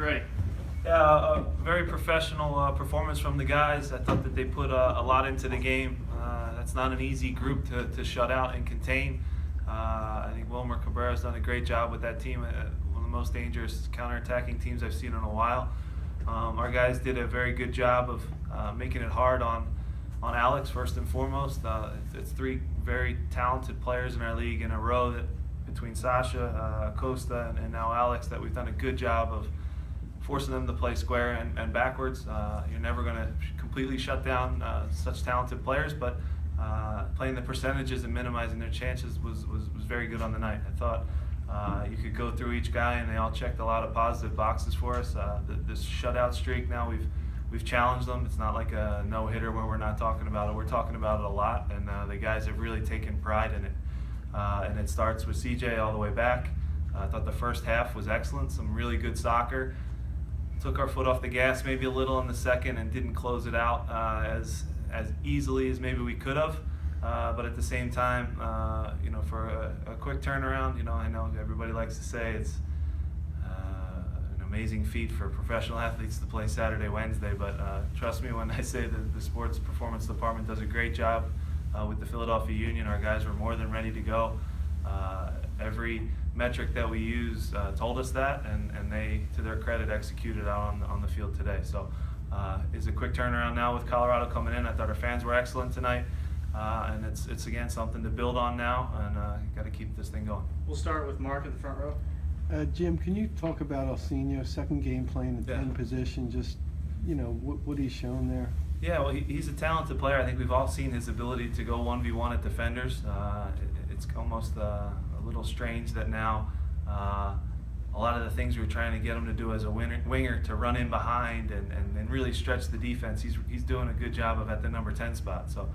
ready. Yeah, a very professional performance from the guys. I thought that they put a lot into the game. That's not an easy group to shut out and contain. I think Wilmer Cabrera's done a great job with that team. One of the most dangerous counterattacking teams I've seen in a while. Our guys did a very good job of making it hard on Alex first and foremost. It's three very talented players in our league in a row that between Sasha, Costa, and now Alex, that we've done a good job of forcing them to play square and backwards. You're never going to completely shut down such talented players, but playing the percentages and minimizing their chances was very good on the night. I thought you could go through each guy and they all checked a lot of positive boxes for us. This shutout streak now, we've challenged them. It's not like a no-hitter where we're not talking about it. We're talking about it a lot, and the guys have really taken pride in it. And it starts with CJ all the way back. I thought the first half was excellent, some really good soccer. Took our foot off the gas maybe a little in the second and didn't close it out as easily as maybe we could have. But at the same time, for a quick turnaround, I know everybody likes to say it's an amazing feat for professional athletes to play Saturday, Wednesday, but trust me when I say that the sports performance department does a great job with the Philadelphia Union. Our guys were more than ready to go. Every metric that we use told us that, and they, to their credit, executed out on the field today. So it's a quick turnaround now with Colorado coming in. I thought our fans were excellent tonight, and it's again something to build on now, and got to keep this thing going. We'll start with Mark in the front row. Jim, can you talk about Alcino, second game playing the 10 position, just what he's shown there? Yeah, well, he's a talented player. I think we've all seen his ability to go 1v1 at defenders. It's almost a little strange that now a lot of the things we were trying to get him to do as a winger to run in behind and really stretch the defense, he's doing a good job of at the number 10 spot. So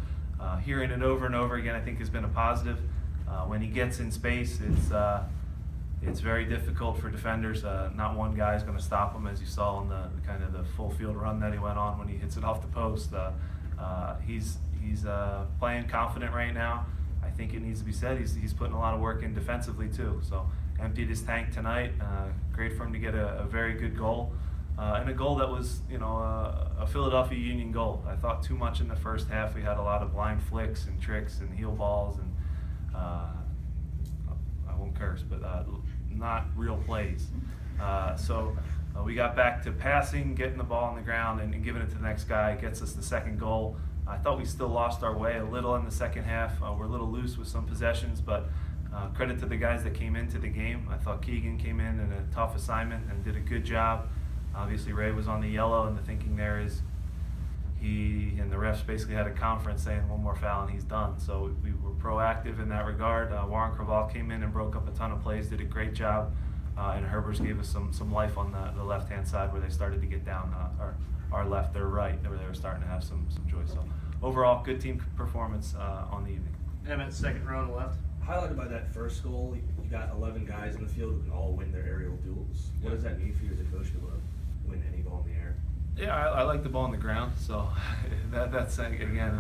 hearing it over and over again, I think has been a positive. When he gets in space, it's very difficult for defenders. Not one guy is going to stop him, as you saw in the kind of the full field run that he went on when he hits it off the post. He's playing confident right now. I think it needs to be said he's putting a lot of work in defensively too. So emptied his tank tonight. Great for him to get a very good goal, and a goal that was a Philadelphia Union goal. I thought too much in the first half. We had a lot of blind flicks and tricks and heel balls and I won't curse, but not real plays. So we got back to passing, getting the ball on the ground and giving it to the next guy. Gets us the second goal. I thought we still lost our way a little in the second half. We're a little loose with some possessions, but credit to the guys that came into the game. I thought Keegan came in a tough assignment and did a good job. Obviously, Ray was on the yellow, and the thinking there is he and the refs basically had a conference saying one more foul and he's done. So we were proactive in that regard. Warren Craval came in and broke up a ton of plays, did a great job, and Herbers gave us some life on the left-hand side where they started to get down, our left, their right, where they were starting to have some joy. So overall, good team performance on the evening. Emmett, second row on the left. Highlighted by that first goal, you got 11 guys in the field who can all win their aerial duels. What does that mean for you as a coach to win any ball in the air? Yeah, I like the ball on the ground, so that's again,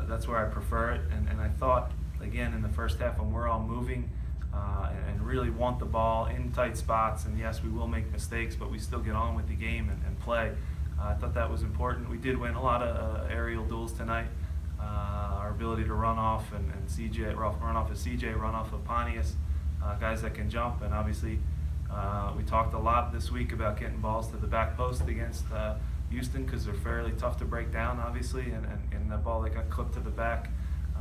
that's where I prefer it. And I thought, again, in the first half when we're all moving and really want the ball in tight spots, and yes, we will make mistakes, but we still get on with the game and play. I thought that was important. We did win a lot of aerial duels tonight. Our ability to run off and CJ, run off of CJ, run off of Pontius, guys that can jump, and obviously we talked a lot this week about getting balls to the back post against Houston because they're fairly tough to break down, obviously, and that ball that got clipped to the back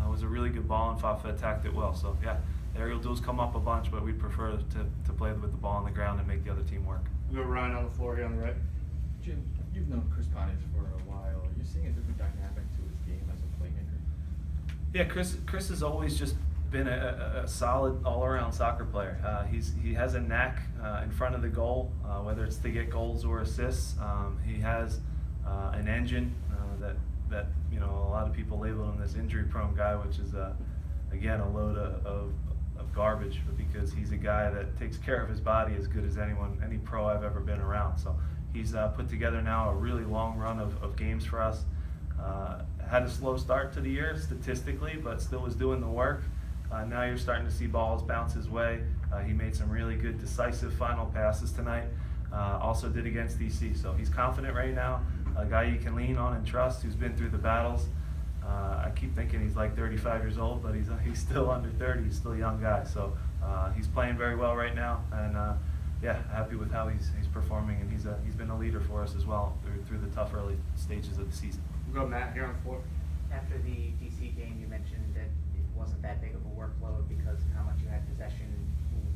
was a really good ball, and Fafa attacked it well. So yeah, aerial duels come up a bunch, but we prefer to play with the ball on the ground and make the other team work. We go Ryan on the floor here on the right. Jim, you've known Chris Pontius for a while. Are you seeing a different dynamic to his game as a playmaker? Yeah, Chris has always just been a solid all-around soccer player. He has a knack in front of the goal, whether it's to get goals or assists. He has an engine that a lot of people label him this injury-prone guy, which is again a load of garbage, but because he's a guy that takes care of his body as good as any pro I've ever been around. So he's put together now a really long run of games for us. Had a slow start to the year statistically, but still was doing the work. Now you're starting to see balls bounce his way. He made some really good decisive final passes tonight. also did against DC. So he's confident right now, a guy you can lean on and trust, who's been through the battles. I keep thinking he's like 35 years old, but he's still under 30. He's still a young guy. So he's playing very well right now, and yeah, happy with how he's performing, and he's been a leader for us as well through the tough early stages of the season. We'll go Matt here on the floor. After the DC game, you mentioned that it wasn't that big of a workload because of how much you had possession.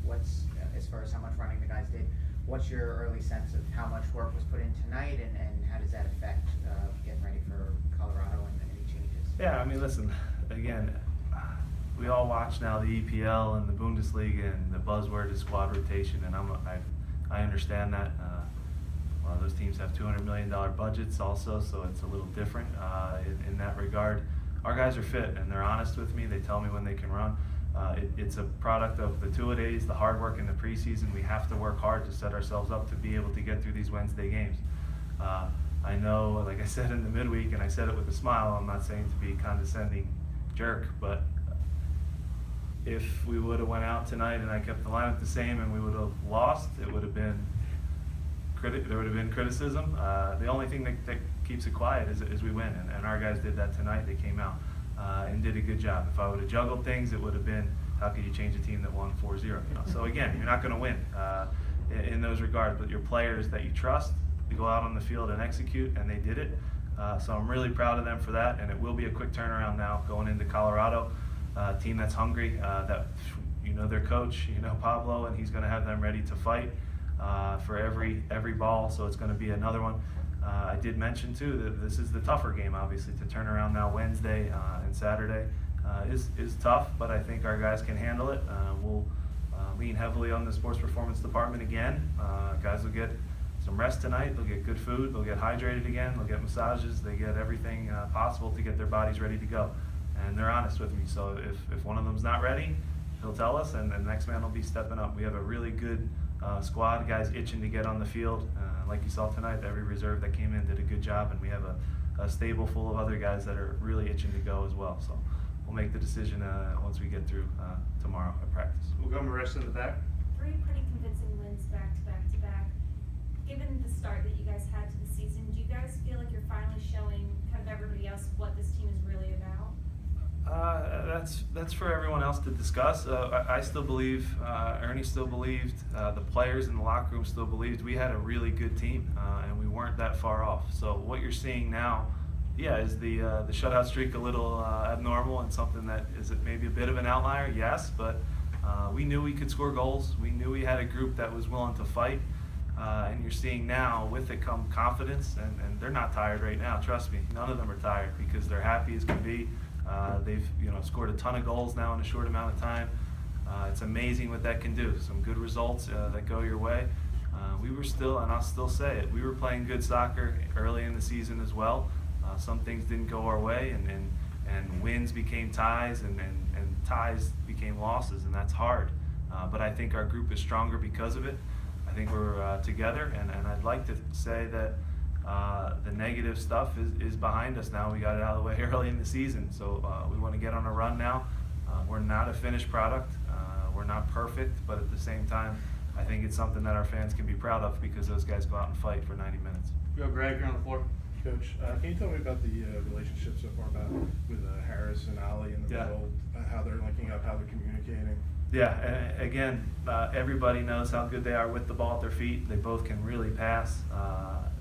What's, as far as how much running the guys did, what's your early sense of how much work was put in tonight, and how does that affect getting ready for Colorado and any changes? Yeah, I mean, listen, again, we all watch now the EPL and the Bundesliga, and the buzzword is squad rotation, and I understand that. Well, those teams have $200 million budgets also, so it's a little different in that regard. Our guys are fit, and they're honest with me. They tell me when they can run. It's a product of the two-a-days, the hard work in the preseason. We have to work hard to set ourselves up to be able to get through these Wednesday games. I know, like I said in the midweek, and I said it with a smile, I'm not saying to be a condescending jerk, but if we would have went out tonight and I kept the lineup the same and we would have lost, it would have been there would have been criticism. The only thing that keeps it quiet is we win, and our guys did that tonight. They came out and did a good job. If I would have juggled things, it would have been, how could you change a team that won 4-0? You know? So again, you're not going to win in those regards, but your players that you trust, to go out on the field and execute, and they did it. So I'm really proud of them for that, and it will be a quick turnaround now going into Colorado. Team that's hungry, that you know their coach, you know Pablo, and he's going to have them ready to fight for every ball. So it's going to be another one. I did mention too that this is the tougher game, obviously, to turn around now. Wednesday and Saturday is tough, but I think our guys can handle it. We'll lean heavily on the sports performance department again. Guys will get some rest tonight. They'll get good food. They'll get hydrated again. They'll get massages. They get everything possible to get their bodies ready to go. And they're honest with me. So if one of them's not ready, he'll tell us, and the next man will be stepping up. We have a really good squad, guys itching to get on the field. Like you saw tonight, every reserve that came in did a good job, and we have a stable full of other guys that are really itching to go as well. So we'll make the decision once we get through tomorrow at practice. We'll go Marissa in the back. 3 pretty convincing wins back to back to back. Given the start that you guys had to the season, do you guys feel like you're finally showing kind of everybody else what this team is really about? That's for everyone else to discuss. I still believe, Ernie still believed, the players in the locker room still believed we had a really good team, and we weren't that far off. So what you're seeing now, yeah, is the shutout streak a little abnormal and something that is maybe a bit of an outlier? Yes, but we knew we could score goals. We knew we had a group that was willing to fight, and you're seeing now with it come confidence, and they're not tired right now. Trust me, none of them are tired because they're happy as can be. They've scored a ton of goals now in a short amount of time. It's amazing what that can do. Some good results that go your way. We were still, and I'll still say it, we were playing good soccer early in the season as well. Some things didn't go our way, and wins became ties, and ties became losses, and that's hard. But I think our group is stronger because of it. I think we're together, and I'd like to say that the negative stuff is behind us now. We got it out of the way early in the season, so we want to get on a run now. We're not a finished product. We're not perfect, but at the same time, I think it's something that our fans can be proud of because those guys go out and fight for 90 minutes. We'll go Greg here on the floor. Coach, can you tell me about the relationship so far with Harris and Ali in the middle, how they're linking up, how they're communicating? Yeah, and again, everybody knows how good they are with the ball at their feet. They both can really pass.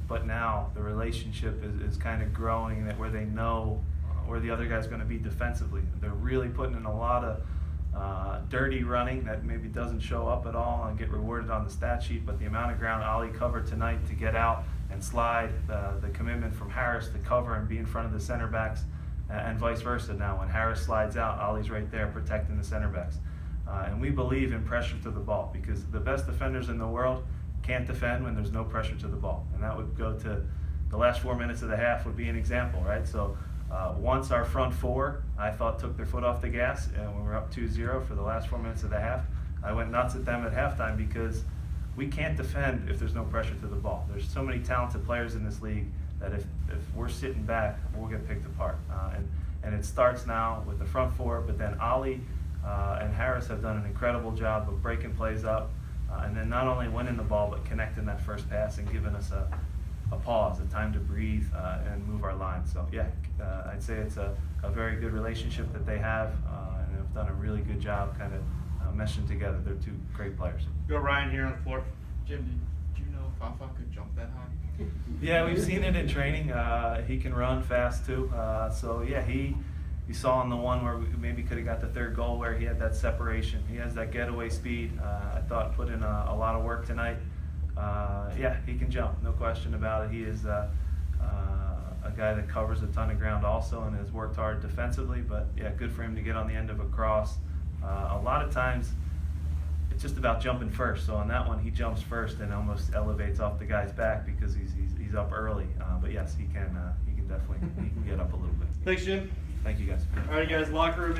But now the relationship is kind of growing that where they know where the other guy's going to be defensively. They're really putting in a lot of dirty running that maybe doesn't show up at all and get rewarded on the stat sheet, but the amount of ground Ali covered tonight to get out and slide, the commitment from Harris to cover and be in front of the center backs, and vice versa. Now when Harris slides out, Ali's right there protecting the center backs. And we believe in pressure to the ball because the best defenders in the world can't defend when there's no pressure to the ball. And that would go to the last 4 minutes of the half would be an example, right? So once our front four, I thought, took their foot off the gas, and when we were up 2-0 for the last 4 minutes of the half, I went nuts at them at halftime because we can't defend if there's no pressure to the ball. There's so many talented players in this league that if we're sitting back, we'll get picked apart. And it starts now with the front four, but then Ali and Harris have done an incredible job of breaking plays up, And then not only winning the ball, but connecting that first pass and giving us a pause, a time to breathe and move our line. So yeah, I'd say it's a very good relationship that they have, and have done a really good job kind of meshing together. They're two great players. Go Ryan here on the floor. Jim, did you know Fafa could jump that high? Yeah, we've seen it in training. He can run fast too. So yeah, you saw in the one where we maybe could have got the third goal where he had that separation. He has that getaway speed. I thought put in a lot of work tonight. Yeah, he can jump, no question about it. He is a guy that covers a ton of ground also and has worked hard defensively, but yeah, good for him to get on the end of a cross. A lot of times it's just about jumping first. So on that one, he jumps first and almost elevates off the guy's back because he's up early. But yes, he can definitely get up a little bit. Thanks, Jim. Thank you guys. All right, guys, locker room.